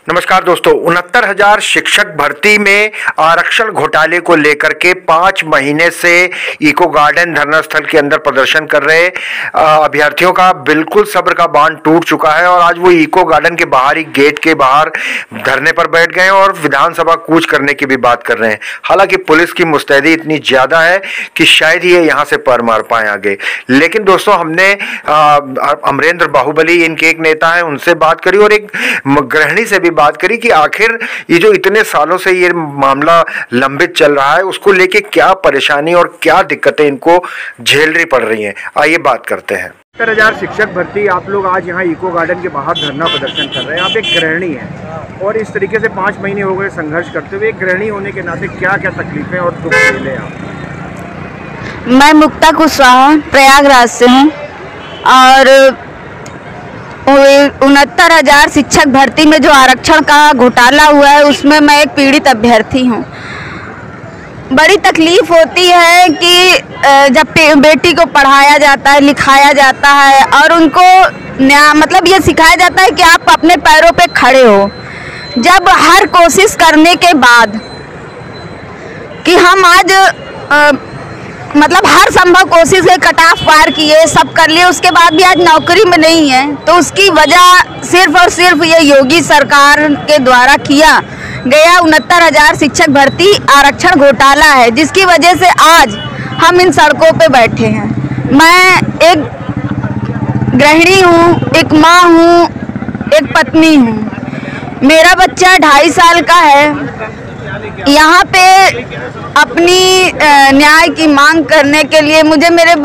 नमस्कार दोस्तों, 69,000 शिक्षक भर्ती में आरक्षण घोटाले को लेकर के 5 महीने से इको गार्डन धरना स्थल के अंदर प्रदर्शन कर रहे अभ्यर्थियों का बिल्कुल सब्र का बांध टूट चुका है और आज वो इको गार्डन के बाहरी गेट के बाहर धरने पर बैठ गए और विधानसभा कूच करने की भी बात कर रहे हैं। हालांकि पुलिस की मुस्तैदी इतनी ज्यादा है कि शायद ये यहाँ से पर मार पाए आगे। लेकिन दोस्तों, हमने अमरेंद्र बाहुबली इनके एक नेता है उनसे बात करी और एक गृहिणी से भी बात करी कि आखिर ये जो इतने सालों से ये मामला लंबित चल रहा है उसको लेके क्या परेशानी और क्या दिक्कतें इनको झेलनी पड़ रही हैं। आइए बात करते हैं। 70,000 शिक्षक भर्ती आप लोग आज यहाँ इको गार्डन के बाहर धरना प्रदर्शन कर रहे हैं। आप एक गृहिणी हैं और इस तरीके से 5 महीने हो गए संघर्ष करते हुए। एक गृहिणी होने के नाते क्या क्या तकलीफें और दुख झेले आप? मैं मुक्ता कुशवाहा प्रयागराज से हूँ और 69,000 शिक्षक भर्ती में जो आरक्षण का घोटाला हुआ है उसमें मैं एक पीड़ित अभ्यर्थी हूँ। बड़ी तकलीफ होती है कि जब बेटी को पढ़ाया जाता है, लिखाया जाता है और उनको मतलब ये सिखाया जाता है कि आप अपने पैरों पे खड़े हो। जब हर कोशिश करने के बाद कि हम आज मतलब हर संभव कोशिश है, कटाफ पार किए, सब कर लिए, उसके बाद भी आज नौकरी में नहीं है, तो उसकी वजह सिर्फ और सिर्फ ये योगी सरकार के द्वारा किया गया 69,000 शिक्षक भर्ती आरक्षण घोटाला है, जिसकी वजह से आज हम इन सड़कों पे बैठे हैं। मैं एक गृहिणी हूँ, एक माँ हूँ, एक पत्नी हूँ। मेरा बच्चा 2.5 साल का है। यहाँ पे अपनी न्याय की मांग करने के लिए मुझे मेरे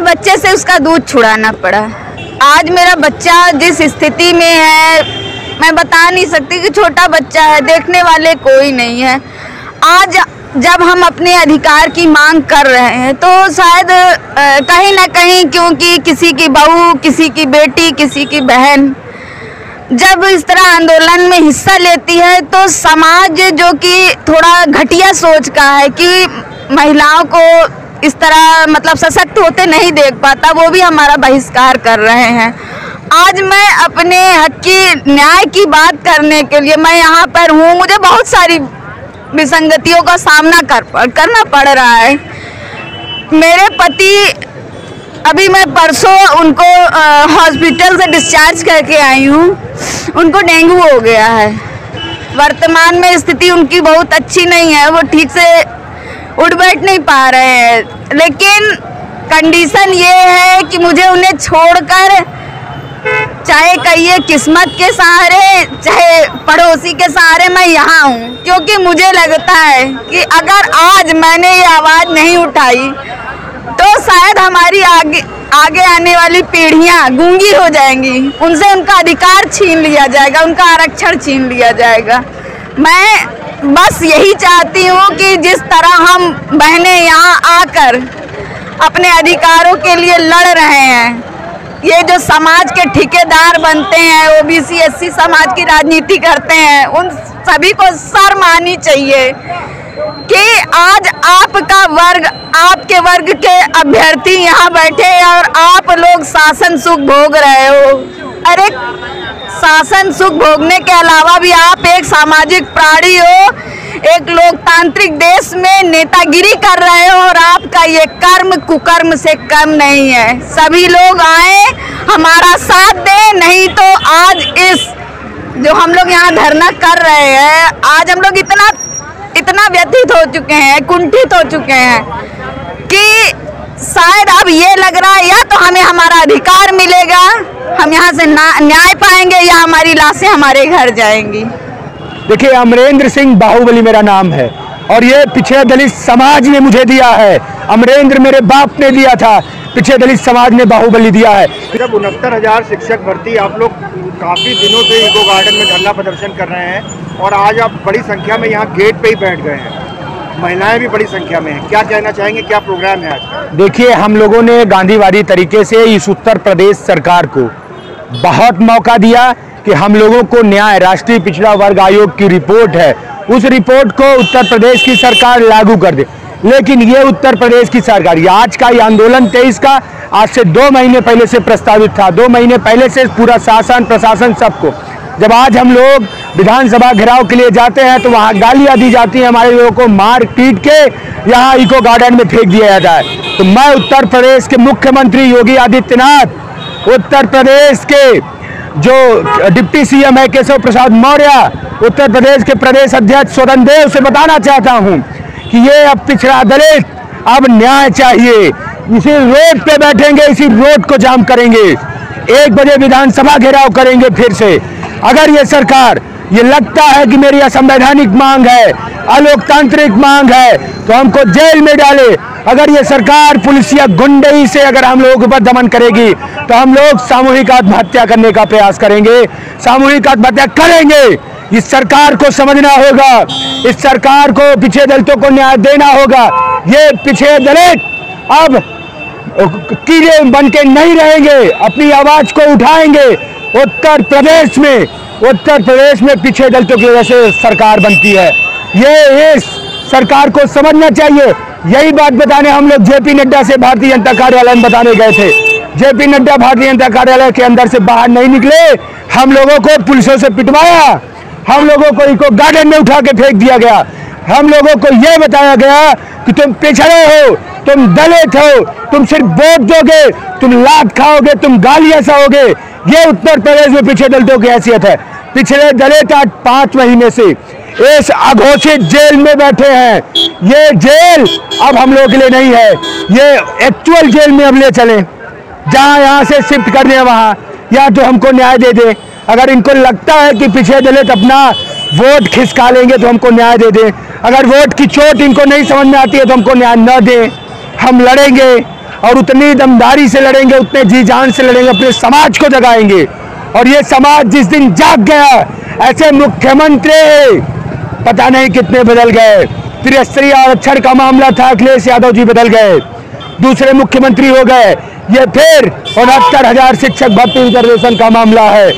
बच्चे से उसका दूध छुड़ाना पड़ा। आज मेरा बच्चा जिस स्थिति में है मैं बता नहीं सकती कि छोटा बच्चा है, देखने वाले कोई नहीं है। आज जब हम अपने अधिकार की मांग कर रहे हैं तो शायद कहीं ना कहीं, क्योंकि किसी की बहू, किसी की बेटी, किसी की बहन जब इस तरह आंदोलन में हिस्सा लेती है तो समाज जो कि थोड़ा घटिया सोच का है कि महिलाओं को इस तरह मतलब सशक्त होते नहीं देख पाता, वो भी हमारा बहिष्कार कर रहे हैं। आज मैं अपने हक की न्याय की बात करने के लिए मैं यहाँ पर हूँ। मुझे बहुत सारी विसंगतियों का सामना करना पड़ रहा है। मेरे पति, अभी मैं परसों उनको हॉस्पिटल से डिस्चार्ज करके आई हूँ, उनको डेंगू हो गया है। वर्तमान में स्थिति उनकी बहुत अच्छी नहीं है, वो ठीक से उठ बैठ नहीं पा रहे हैं। लेकिन कंडीशन ये है कि मुझे उन्हें छोड़कर, चाहे कहिए किस्मत के सहारे, चाहे पड़ोसी के सहारे, मैं यहाँ हूँ। क्योंकि मुझे लगता है कि अगर आज मैंने ये आवाज़ नहीं उठाई तो शायद हमारी आगे आने वाली पीढ़ियां गूंगी हो जाएंगी, उनसे उनका अधिकार छीन लिया जाएगा, उनका आरक्षण छीन लिया जाएगा। मैं बस यही चाहती हूँ कि जिस तरह हम बहनें यहाँ आकर अपने अधिकारों के लिए लड़ रहे हैं, ये जो समाज के ठेकेदार बनते हैं, ओबीसी एससी समाज की राजनीति करते हैं, उन सभी को शर्म आनी चाहिए कि आज आपका वर्ग, आपके वर्ग के अभ्यर्थी यहाँ बैठे और आप लोग शासन सुख भोग रहे हो। अरे शासन सुख भोगने के अलावा भी आप एक सामाजिक प्राणी हो, एक लोकतांत्रिक देश में नेतागिरी कर रहे हो और आपका ये कर्म कुकर्म से कम नहीं है। सभी लोग आए, हमारा साथ दें, नहीं तो आज इस जो हम लोग यहाँ धरना कर रहे हैं, आज हम लोग इतना व्यथित हो चुके हैं, कुंठित हो चुके हैं कि शायद अब ये लग रहा है या तो हमें हमारा अधिकार मिलेगा, हम यहाँ से न्याय पाएंगे, या हमारी लाशें हमारे घर जाएंगी। देखिए, अमरेंद्र सिंह बाहुबली मेरा नाम है और ये पिछड़े दलित समाज ने मुझे दिया है। अमरेंद्र मेरे बाप ने दिया था, पिछड़े दलित समाज ने बाहुबली दिया है। जब 69,000 शिक्षक भर्ती आप लोग काफ़ी दिनों से इको गार्डन में धरना प्रदर्शन कर रहे हैं और आज आप बड़ी संख्या में यहाँ गेट पे ही बैठ गए हैं, महिलाएं भी बड़ी संख्या में हैं, क्या कहना चाहेंगे, क्या प्रोग्राम है आज? देखिए, हम लोगों ने गांधीवादी तरीके से इस उत्तर प्रदेश सरकार को बहुत मौका दिया कि हम लोगों को न्याय, राष्ट्रीय पिछड़ा वर्ग आयोग की रिपोर्ट है, उस रिपोर्ट को उत्तर प्रदेश की सरकार लागू कर दे। लेकिन ये उत्तर प्रदेश की सरकार, ये आज का ये आंदोलन 23 का आज से 2 महीने पहले से प्रस्तावित था। 2 महीने पहले से पूरा शासन प्रशासन सबको, जब आज हम लोग विधानसभा घेराव के लिए जाते हैं तो वहाँ गालियाँ दी जाती हैं, हमारे लोगों को मार पीट के यहाँ इको गार्डन में फेंक दिया जाता है। तो मैं उत्तर प्रदेश के मुख्यमंत्री योगी आदित्यनाथ, उत्तर प्रदेश के जो डिप्टी सीएम है केशव प्रसाद मौर्य, उत्तर प्रदेश के प्रदेश अध्यक्ष स्वतंत्र देव से बताना चाहता हूँ कि ये अब पिछड़ा दलित, अब न्याय चाहिए। इसी रोड पे बैठेंगे, इसी रोड को जाम करेंगे, 1 बजे विधानसभा घेराव करेंगे फिर से। अगर ये सरकार, ये लगता है कि मेरी असंवैधानिक मांग है, अलोकतांत्रिक मांग है, तो हमको जेल में डाले। अगर ये सरकार पुलिसिया गुंडई से अगर हम लोगों के ऊपर दमन करेगी तो हम लोग सामूहिक आत्महत्या करने का प्रयास करेंगे, सामूहिक आत्महत्या करेंगे। इस सरकार को समझना होगा, इस सरकार को पिछड़े दलितों को न्याय देना होगा। ये पिछड़े दलित अब कीड़े बन के नहीं रहेंगे, अपनी आवाज को उठाएंगे। उत्तर प्रदेश में पिछड़े दलितों की वजह से सरकार बनती है, ये इस सरकार को समझना चाहिए। यही बात बताने हम लोग जेपी नड्डा से भारतीय जनता कार्यालय में बताने गए थे। जेपी नड्डा भारतीय जनता कार्यालय के अंदर से बाहर नहीं निकले, हम लोगों को पुलिसों से पिटवाया, हम लोगों को इको गार्डन में उठा के फेंक दिया गया। हम लोगों को यह बताया गया कि तुम पिछड़े हो, तुम दलित हो, तुम सिर्फ वोट दोगे, तुम लात खाओगे, तुम गालियां सहोगे। ये उत्तर प्रदेश में पिछड़े दलितों की हैसियत है। पिछड़े दलित आज 5 महीने से इस अघोषित जेल में बैठे हैं। ये जेल अब हम लोगों के लिए नहीं है, ये एक्चुअल जेल में अब ले चलें, जहां यहाँ से शिफ्ट करने हैं वहां, या तो हमको न्याय दे दे। अगर इनको लगता है कि पिछड़े दलित अपना वोट खिसका लेंगे तो हमको न्याय दे दे। अगर वोट की चोट इनको नहीं समझ में आती है तो हमको न्याय न दे। हम लड़ेंगे और उतनी दमदारी से लड़ेंगे, उतने जी जान से लड़ेंगे, अपने समाज को जगाएंगे। और ये समाज जिस दिन जाग गया, ऐसे मुख्यमंत्री पता नहीं कितने बदल गए। त्रिस्तरीय आरक्षण का मामला था, अखिलेश यादव जी बदल गए, दूसरे मुख्यमंत्री हो गए। ये फिर 69,000 शिक्षक भर्ती रिजर्वेशन का मामला है,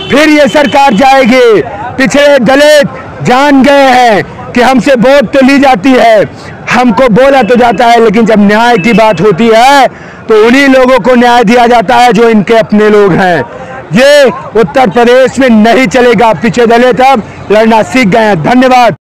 फिर ये सरकार जाएगी। पिछड़े दलित जान गए हैं कि हमसे वोट तो ली जाती है, हमको बोला तो जाता है, लेकिन जब न्याय की बात होती है तो उन्हीं लोगों को न्याय दिया जाता है जो इनके अपने लोग हैं। ये उत्तर प्रदेश में नहीं चलेगा। पिछड़े दलित अब लड़ना सीख गए हैं। धन्यवाद।